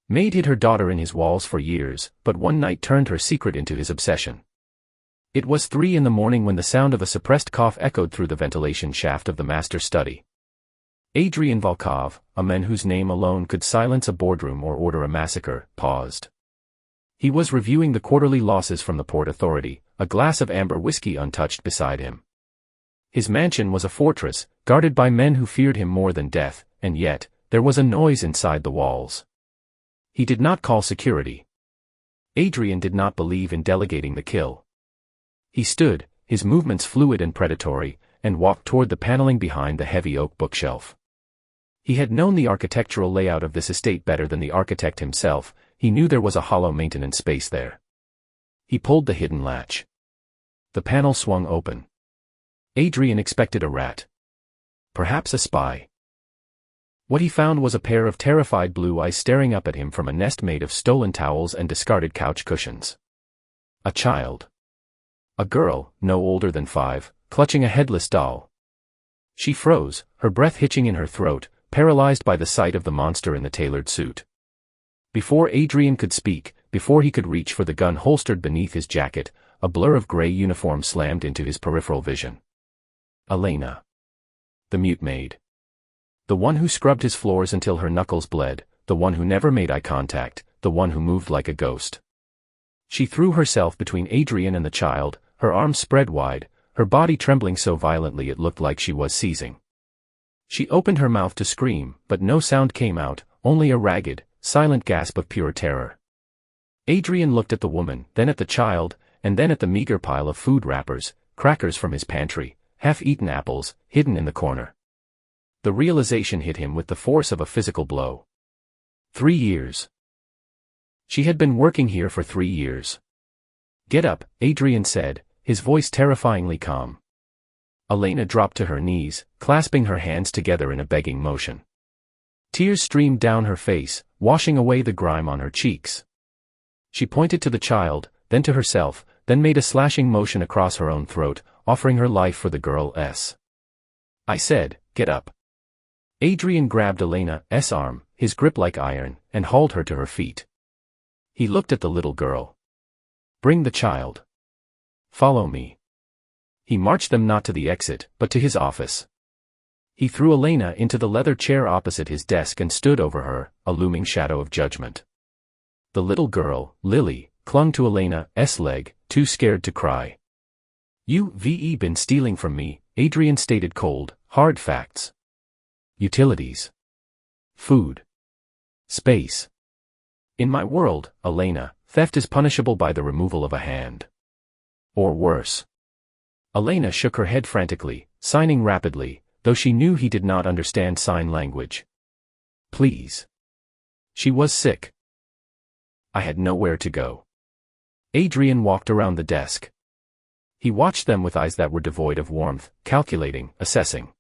Maid hid her daughter in his walls for years, but one night turned her secret into his obsession. It was 3 in the morning when the sound of a suppressed cough echoed through the ventilation shaft of the master study. Adrian Volkov, a man whose name alone could silence a boardroom or order a massacre, paused. He was reviewing the quarterly losses from the Port Authority, a glass of amber whiskey untouched beside him. His mansion was a fortress, guarded by men who feared him more than death, and yet, there was a noise inside the walls. He did not call security. Adrian did not believe in delegating the kill. He stood, his movements fluid and predatory, and walked toward the paneling behind the heavy oak bookshelf. He had known the architectural layout of this estate better than the architect himself. He knew there was a hollow maintenance space there. He pulled the hidden latch. The panel swung open. Adrian expected a rat. Perhaps a spy. What he found was a pair of terrified blue eyes staring up at him from a nest made of stolen towels and discarded couch cushions. A child. A girl, no older than 5, clutching a headless doll. She froze, her breath hitching in her throat, paralyzed by the sight of the monster in the tailored suit. Before Adrian could speak, before he could reach for the gun holstered beneath his jacket, a blur of gray uniform slammed into his peripheral vision. Elena. The mute maid. The one who scrubbed his floors until her knuckles bled, the one who never made eye contact, the one who moved like a ghost. She threw herself between Adrian and the child, her arms spread wide, her body trembling so violently it looked like she was seizing. She opened her mouth to scream, but no sound came out, only a ragged, silent gasp of pure terror. Adrian looked at the woman, then at the child, and then at the meager pile of food wrappers, crackers from his pantry, half-eaten apples, hidden in the corner. The realization hit him with the force of a physical blow. 3 years. She had been working here for 3 years. Get up, Adrian said, his voice terrifyingly calm. Elena dropped to her knees, clasping her hands together in a begging motion. Tears streamed down her face, washing away the grime on her cheeks. She pointed to the child, then to herself, then made a slashing motion across her own throat, offering her life for the girl's. I said, get up. Adrian grabbed Elena's arm, his grip like iron, and hauled her to her feet. He looked at the little girl. Bring the child. Follow me. He marched them not to the exit, but to his office. He threw Elena into the leather chair opposite his desk and stood over her, a looming shadow of judgment. The little girl, Lily, clung to Elena's leg, too scared to cry. You've been stealing from me, Adrian stated cold, hard facts. Utilities. Food. Space. In my world, Elena, theft is punishable by the removal of a hand. Or worse. Elena shook her head frantically, signing rapidly, though she knew he did not understand sign language. Please. She was sick. I had nowhere to go. Adrian walked around the desk. He watched them with eyes that were devoid of warmth, calculating, assessing.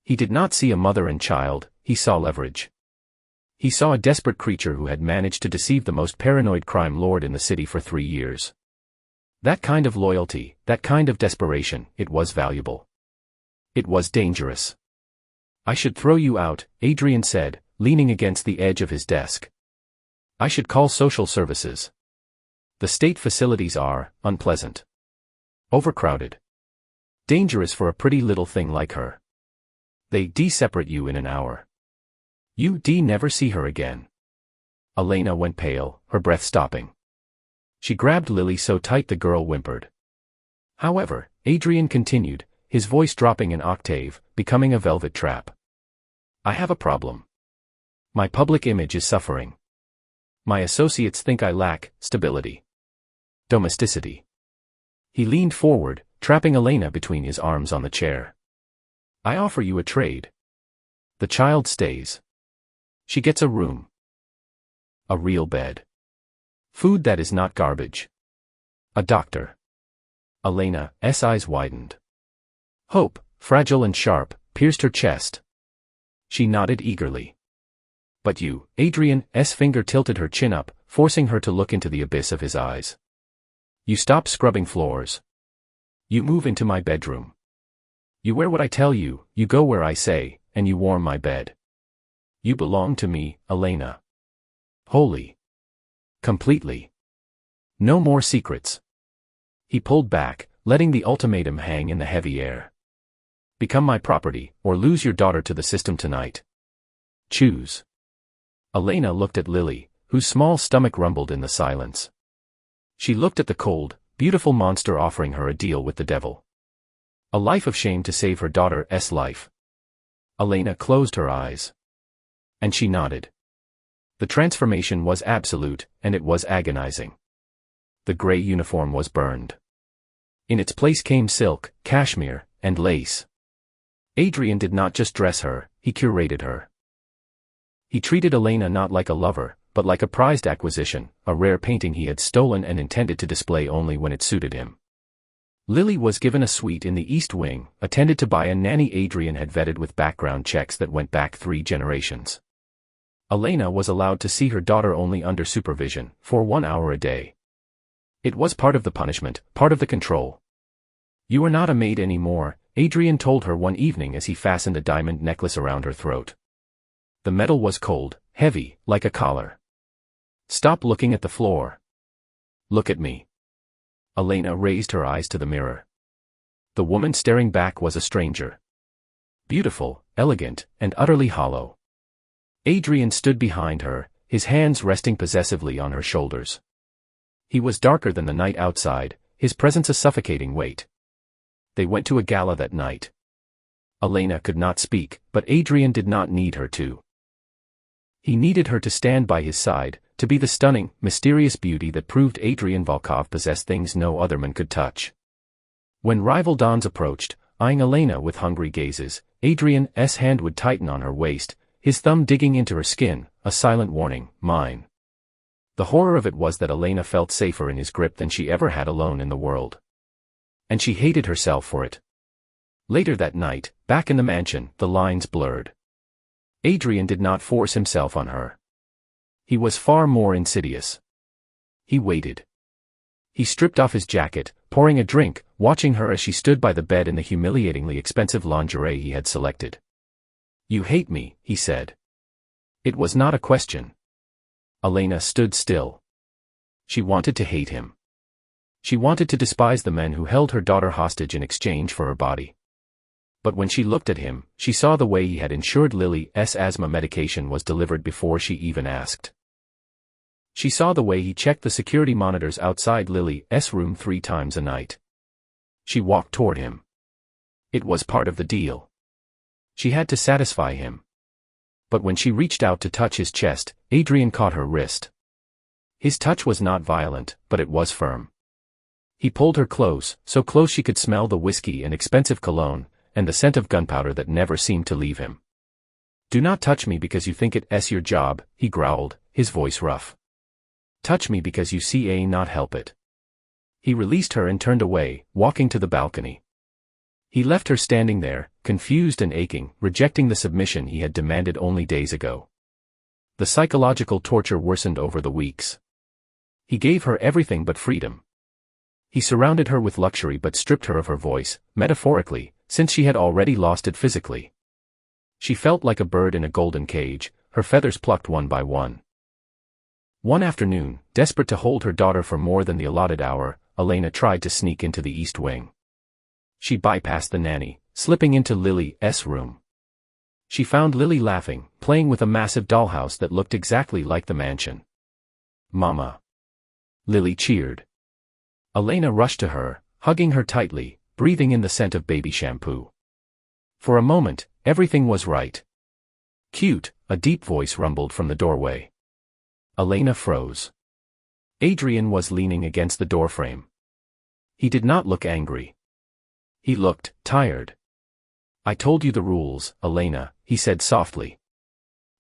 He did not see a mother and child, he saw leverage. He saw a desperate creature who had managed to deceive the most paranoid crime lord in the city for 3 years. That kind of loyalty, that kind of desperation, it was valuable. It was dangerous. I should throw you out, Adrian said, leaning against the edge of his desk. I should call social services. The state facilities are unpleasant. Overcrowded. Dangerous for a pretty little thing like her. They separate you in an hour. You never see her again. Elena went pale, her breath stopping. She grabbed Lily so tight the girl whimpered. However, Adrian continued, his voice dropping an octave, becoming a velvet trap. I have a problem. My public image is suffering. My associates think I lack stability. Domesticity. He leaned forward, trapping Elena between his arms on the chair. I offer you a trade. The child stays. She gets a room. A real bed. Food that is not garbage. A doctor. Elena's eyes widened. Hope, fragile and sharp, pierced her chest. She nodded eagerly. But you, Adrian's finger tilted her chin up, forcing her to look into the abyss of his eyes. You stop scrubbing floors. You move into my bedroom. You wear what I tell you, you go where I say, and you warm my bed. You belong to me, Elena. Hope. Wholly. Completely. No more secrets. He pulled back, letting the ultimatum hang in the heavy air. Become my property, or lose your daughter to the system tonight. Choose. Elena looked at Lily, whose small stomach rumbled in the silence. She looked at the cold, beautiful monster offering her a deal with the devil. A life of shame to save her daughter's life. Elena closed her eyes. And she nodded. The transformation was absolute, and it was agonizing. The gray uniform was burned. In its place came silk, cashmere, and lace. Adrian did not just dress her, he curated her. He treated Elena not like a lover, but like a prized acquisition, a rare painting he had stolen and intended to display only when it suited him. Lily was given a suite in the East Wing, attended to by a nanny Adrian had vetted with background checks that went back 3 generations. Elena was allowed to see her daughter only under supervision, for 1 hour a day. It was part of the punishment, part of the control. You are not a maid anymore, Adrian told her one evening as he fastened a diamond necklace around her throat. The metal was cold, heavy, like a collar. Stop looking at the floor. Look at me. Elena raised her eyes to the mirror. The woman staring back was a stranger. Beautiful, elegant, and utterly hollow. Adrian stood behind her, his hands resting possessively on her shoulders. He was darker than the night outside, his presence a suffocating weight. They went to a gala that night. Elena could not speak, but Adrian did not need her to. He needed her to stand by his side, to be the stunning, mysterious beauty that proved Adrian Volkov possessed things no other man could touch. When rival dons approached, eyeing Elena with hungry gazes, Adrian's hand would tighten on her waist, his thumb digging into her skin, a silent warning, mine. The horror of it was that Elena felt safer in his grip than she ever had alone in the world. And she hated herself for it. Later that night, back in the mansion, the lines blurred. Adrian did not force himself on her. He was far more insidious. He waited. He stripped off his jacket, pouring a drink, watching her as she stood by the bed in the humiliatingly expensive lingerie he had selected. You hate me, he said. It was not a question. Elena stood still. She wanted to hate him. She wanted to despise the men who held her daughter hostage in exchange for her body. But when she looked at him, she saw the way he had ensured Lily's asthma medication was delivered before she even asked. She saw the way he checked the security monitors outside Lily's room 3 times a night. She walked toward him. It was part of the deal. She had to satisfy him. But when she reached out to touch his chest, Adrian caught her wrist. His touch was not violent, but it was firm. He pulled her close, so close she could smell the whiskey and expensive cologne, and the scent of gunpowder that never seemed to leave him. Do not touch me because you think it's your job, he growled, his voice rough. Touch me because you see not help it. He released her and turned away, walking to the balcony. He left her standing there, confused and aching, rejecting the submission he had demanded only days ago. The psychological torture worsened over the weeks. He gave her everything but freedom. He surrounded her with luxury but stripped her of her voice, metaphorically, since she had already lost it physically. She felt like a bird in a golden cage, her feathers plucked one by one. One afternoon, desperate to hold her daughter for more than the allotted hour, Elena tried to sneak into the East Wing. She bypassed the nanny, slipping into Lily's room. She found Lily laughing, playing with a massive dollhouse that looked exactly like the mansion. Mama! Lily cheered. Elena rushed to her, hugging her tightly, breathing in the scent of baby shampoo. For a moment, everything was right. Cute, a deep voice rumbled from the doorway. Elena froze. Adrian was leaning against the doorframe. He did not look angry. He looked tired. I told you the rules, Elena, he said softly.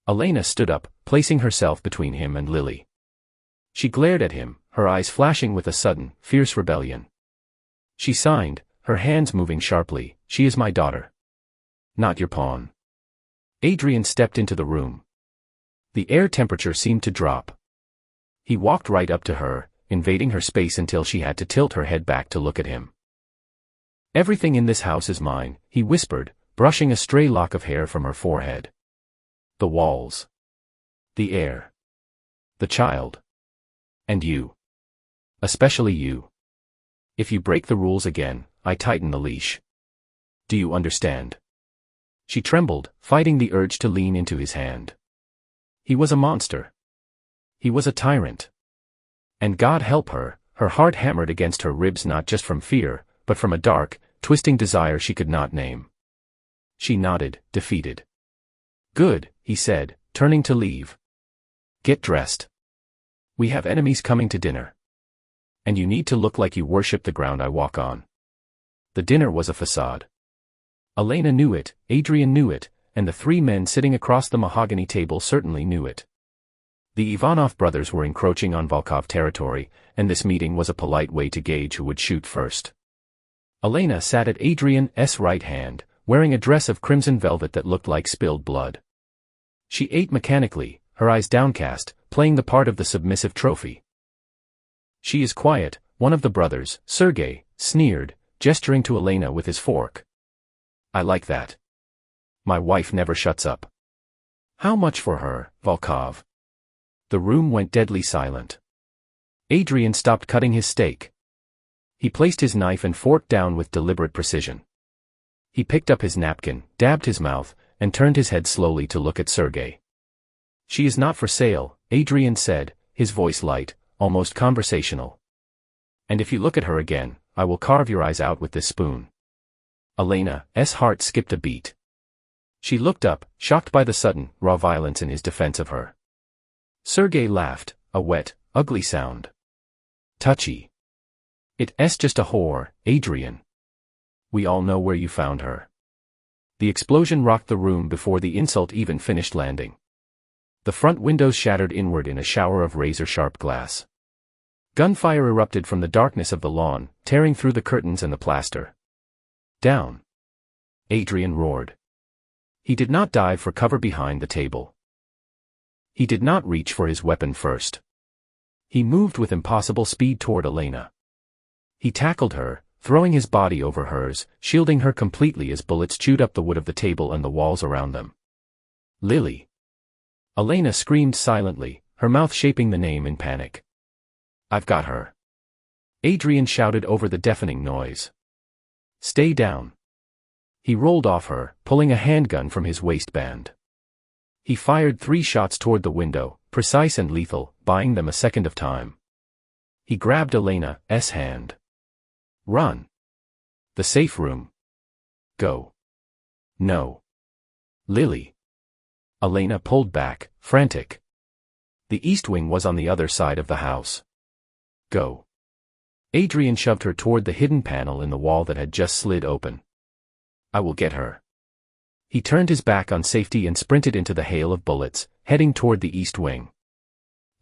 Elena stood up, placing herself between him and Lily. She glared at him, her eyes flashing with a sudden, fierce rebellion. She signed, her hands moving sharply, she is my daughter. Not your pawn. Adrian stepped into the room. The air temperature seemed to drop. He walked right up to her, invading her space until she had to tilt her head back to look at him. Everything in this house is mine, he whispered, brushing a stray lock of hair from her forehead. The walls. The air. The child. And you. Especially you. If you break the rules again, I tighten the leash. Do you understand? She trembled, fighting the urge to lean into his hand. He was a monster. He was a tyrant. And God help her, her heart hammered against her ribs not just from fear, but from a dark, twisting desire she could not name. She nodded, defeated. Good, he said, turning to leave. Get dressed. We have enemies coming to dinner. And you need to look like you worship the ground I walk on. The dinner was a facade. Elena knew it, Adrian knew it, and the three men sitting across the mahogany table certainly knew it. The Ivanov brothers were encroaching on Volkov territory, and this meeting was a polite way to gauge who would shoot first. Elena sat at Adrian's right hand, wearing a dress of crimson velvet that looked like spilled blood. She ate mechanically, her eyes downcast, playing the part of the submissive trophy. She is quiet, one of the brothers, Sergei, sneered, gesturing to Elena with his fork. I like that. My wife never shuts up. How much for her, Volkov? The room went deadly silent. Adrian stopped cutting his steak. He placed his knife and fork down with deliberate precision. He picked up his napkin, dabbed his mouth, and turned his head slowly to look at Sergei. She is not for sale, Adrian said, his voice light, almost conversational. And if you look at her again, I will carve your eyes out with this spoon. Elena's heart skipped a beat. She looked up, shocked by the sudden, raw violence in his defense of her. Sergei laughed, a wet, ugly sound. Touchy. It's just a whore, Adrian. We all know where you found her. The explosion rocked the room before the insult even finished landing. The front windows shattered inward in a shower of razor-sharp glass. Gunfire erupted from the darkness of the lawn, tearing through the curtains and the plaster. Down. Adrian roared. He did not dive for cover behind the table. He did not reach for his weapon first. He moved with impossible speed toward Elena. He tackled her, throwing his body over hers, shielding her completely as bullets chewed up the wood of the table and the walls around them. Lily. Elena screamed silently, her mouth shaping the name in panic. I've got her. Adrian shouted over the deafening noise. Stay down. He rolled off her, pulling a handgun from his waistband. He fired 3 shots toward the window, precise and lethal, buying them a second of time. He grabbed Elena's hand. Run. The safe room. Go. No. Lily. Elena pulled back, frantic. The east wing was on the other side of the house. Go. Adrian shoved her toward the hidden panel in the wall that had just slid open. I will get her. He turned his back on safety and sprinted into the hail of bullets, heading toward the east wing.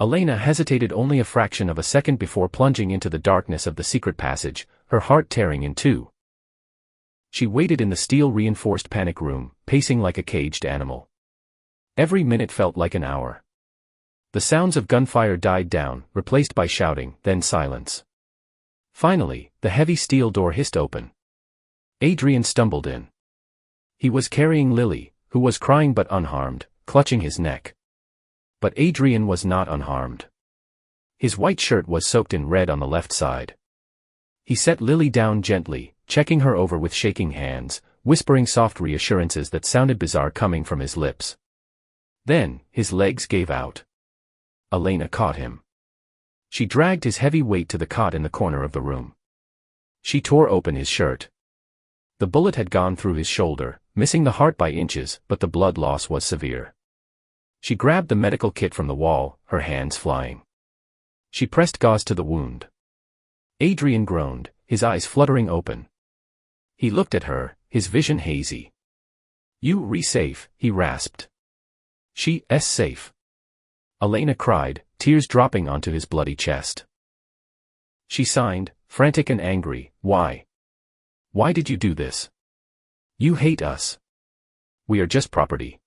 Elena hesitated only a fraction of a second before plunging into the darkness of the secret passage, her heart tearing in two. She waited in the steel-reinforced panic room, pacing like a caged animal. Every minute felt like an hour. The sounds of gunfire died down, replaced by shouting, then silence. Finally, the heavy steel door hissed open. Adrian stumbled in. He was carrying Lily, who was crying but unharmed, clutching his neck. But Adrian was not unharmed. His white shirt was soaked in red on the left side. He set Lily down gently, checking her over with shaking hands, whispering soft reassurances that sounded bizarre coming from his lips. Then, his legs gave out. Elena caught him. She dragged his heavy weight to the cot in the corner of the room. She tore open his shirt. The bullet had gone through his shoulder, missing the heart by inches, but the blood loss was severe. She grabbed the medical kit from the wall, her hands flying. She pressed gauze to the wound. Adrian groaned, his eyes fluttering open. He looked at her, his vision hazy. "You safe," he rasped. "She's safe." Elena cried, tears dropping onto his bloody chest. She signed, frantic and angry, "Why? Why did you do this? You hate us. We are just property."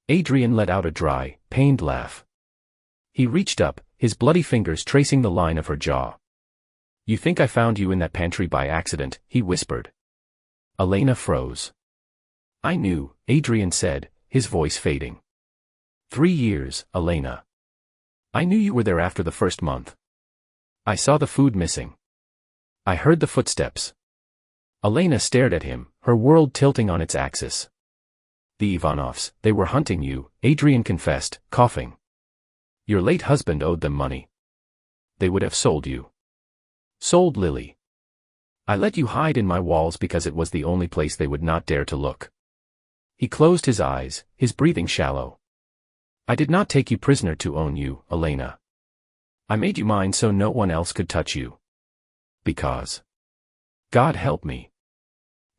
Adrian let out a dry, pained laugh. He reached up, his bloody fingers tracing the line of her jaw. "You think I found you in that pantry by accident," he whispered. Elena froze. "I knew," Adrian said, his voice fading. 3 years, Elena. I knew you were there after the first month. I saw the food missing. I heard the footsteps. Elena stared at him, her world tilting on its axis. The Ivanovs, they were hunting you, Adrian confessed, coughing. Your late husband owed them money. They would have sold you. Sold Lily. I let you hide in my walls because it was the only place they would not dare to look. He closed his eyes, his breathing shallow. I did not take you prisoner to own you, Elena. I made you mine so no one else could touch you. Because. God help me.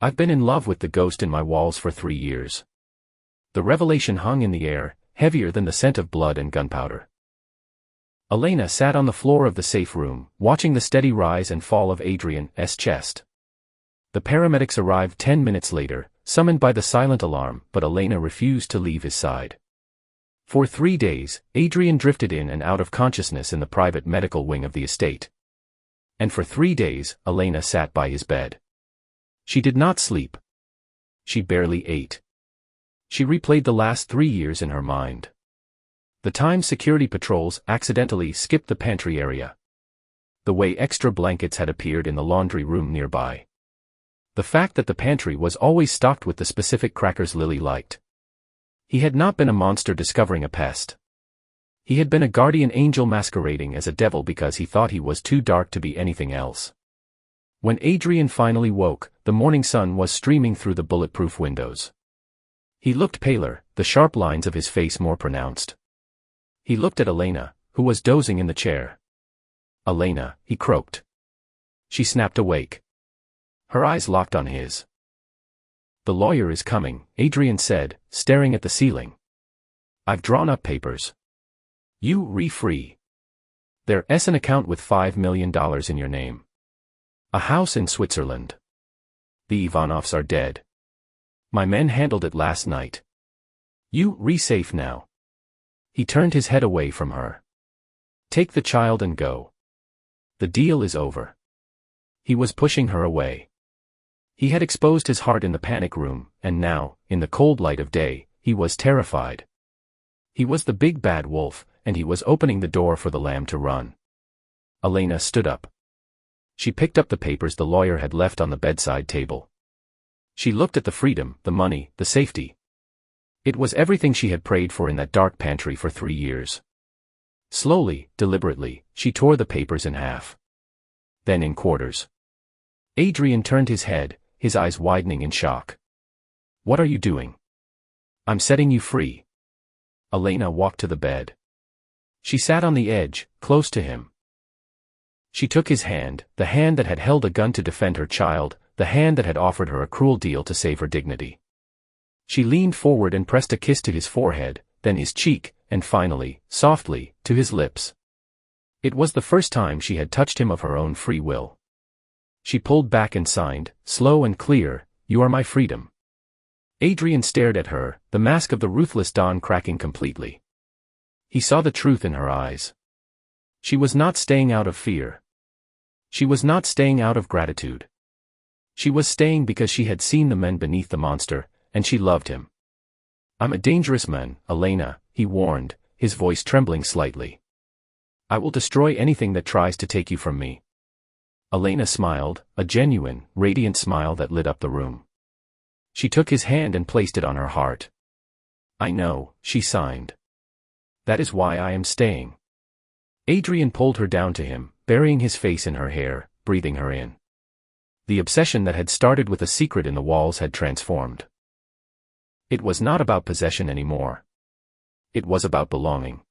I've been in love with the ghost in my walls for 3 years. The revelation hung in the air, heavier than the scent of blood and gunpowder. Elena sat on the floor of the safe room, watching the steady rise and fall of Adrian's chest. The paramedics arrived 10 minutes later, summoned by the silent alarm, but Elena refused to leave his side. For 3 days, Adrian drifted in and out of consciousness in the private medical wing of the estate. And for 3 days, Elena sat by his bed. She did not sleep. She barely ate. She replayed the last 3 years in her mind. The time security patrols accidentally skipped the pantry area. The way extra blankets had appeared in the laundry room nearby. The fact that the pantry was always stocked with the specific crackers Lily liked. He had not been a monster discovering a pest. He had been a guardian angel masquerading as a devil because he thought he was too dark to be anything else. When Adrian finally woke, the morning sun was streaming through the bulletproof windows. He looked paler, the sharp lines of his face more pronounced. He looked at Elena, who was dozing in the chair. Elena, he croaked. She snapped awake. Her eyes locked on his. The lawyer is coming, Adrian said, staring at the ceiling. I've drawn up papers. You free. There's an account with $5 million in your name. A house in Switzerland. The Ivanovs are dead. My men handled it last night. You safe now. He turned his head away from her. Take the child and go. The deal is over. He was pushing her away. He had exposed his heart in the panic room, and now, in the cold light of day, he was terrified. He was the big bad wolf, and he was opening the door for the lamb to run. Elena stood up. She picked up the papers the lawyer had left on the bedside table. She looked at the freedom, the money, the safety. It was everything she had prayed for in that dark pantry for 3 years. Slowly, deliberately, she tore the papers in half. Then in quarters. Adrian turned his head, his eyes widening in shock. What are you doing? I'm setting you free. Elena walked to the bed. She sat on the edge, close to him. She took his hand, the hand that had held a gun to defend her child, the hand that had offered her a cruel deal to save her dignity. She leaned forward and pressed a kiss to his forehead, then his cheek, and finally, softly, to his lips. It was the first time she had touched him of her own free will. She pulled back and signed, slow and clear, "You are my freedom." Adrian stared at her, the mask of the ruthless Don cracking completely. He saw the truth in her eyes. She was not staying out of fear. She was not staying out of gratitude. She was staying because she had seen the men beneath the monster, and she loved him. I'm a dangerous man, Elena, he warned, his voice trembling slightly. I will destroy anything that tries to take you from me. Elena smiled, a genuine, radiant smile that lit up the room. She took his hand and placed it on her heart. I know, she signed. That is why I am staying. Adrian pulled her down to him, burying his face in her hair, breathing her in. The obsession that had started with a secret in the walls had transformed. It was not about possession anymore. It was about belonging.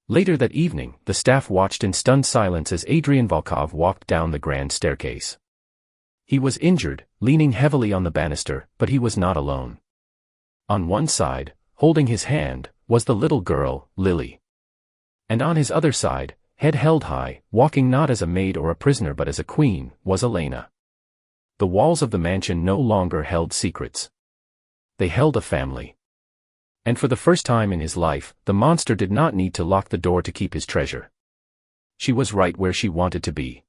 Later that evening, the staff watched in stunned silence as Adrian Volkov walked down the grand staircase. He was injured, leaning heavily on the banister, but he was not alone. On one side, holding his hand, was the little girl, Lily. And on his other side, head held high, walking not as a maid or a prisoner but as a queen, was Elena. The walls of the mansion no longer held secrets. They held a family. And for the first time in his life, the monster did not need to lock the door to keep his treasure. She was right where she wanted to be.